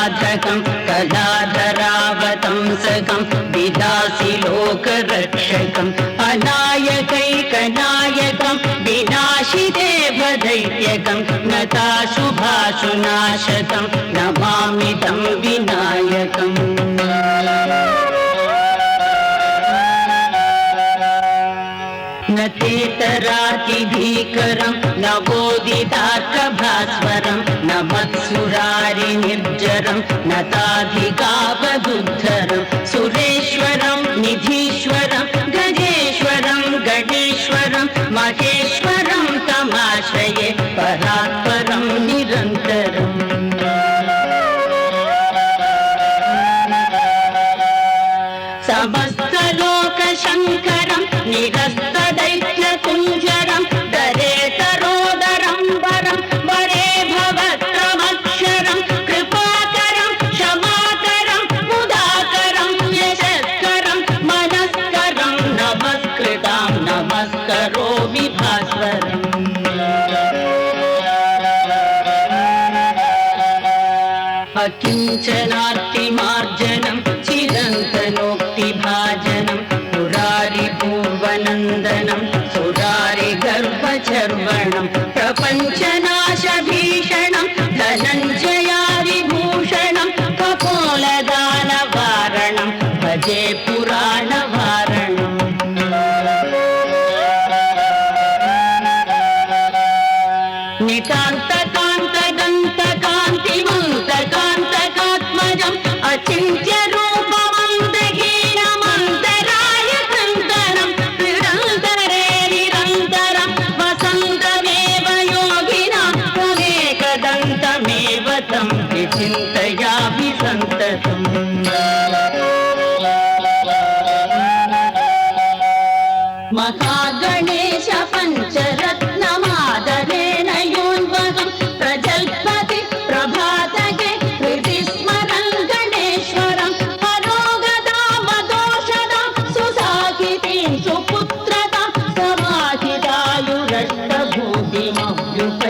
साधकं कलाधरावतंसकं विदासि लोकरक्षकम् अनायकैकनायकं विनाशिदेवदैत्यकं नताशुभाशुनाशकं नमामि तं विनायकम् न तेतरातिभीकरं न बोधितार्कभास्वरं न मत्सुरारिनिर्जरं न ताधिकावदुद्धरं सुरेश्वरं निधीश्वरं गजेश्वरं गणेश्वरं महेश्वरं तमाश्रये परात्परं निरन्तरम् समस्तलोकशङ्करं निरस्तदैत्यकुञ्जरं दरेतरोदरं वरं वरे भवत्रमक्षरं कृपाकरं क्षमाकरं मुदाकरं यशस्करं मनस्करं नमस्कृतां नमस्करोमि भास्वरम् अकिञ्चनार्तिमार्जनं चिरन्तनोक्तिभाजनं पुरारिपूर्वनन्दनं सुरारिगर्भचर्वणं प्रपञ्चनाशभीषणं धनञ्जयारिभूषणं कपोलदानवारणं भजे पुराणवारणम् नितान्तकान्तदन्तकान्तिमन्तकान्तकात्मजम् अचिन्त्यरूपमन्तहीनमन्तरायकन्दनं निरन्तरे निरन्तरं वसन्तमेव योगिनां त्वमेकदन्तमेव तं विचिन्तयामि सन्ततम् महागणेश पञ्चरत्नमादरेण योन्वहं प्रजल्पति प्रभातके हृदि स्मरन् गणेश्वरं हरोगदामदोषदां सुसाहितीं सुपुत्रतां समाहितायुरष्टभूतिमभ्युप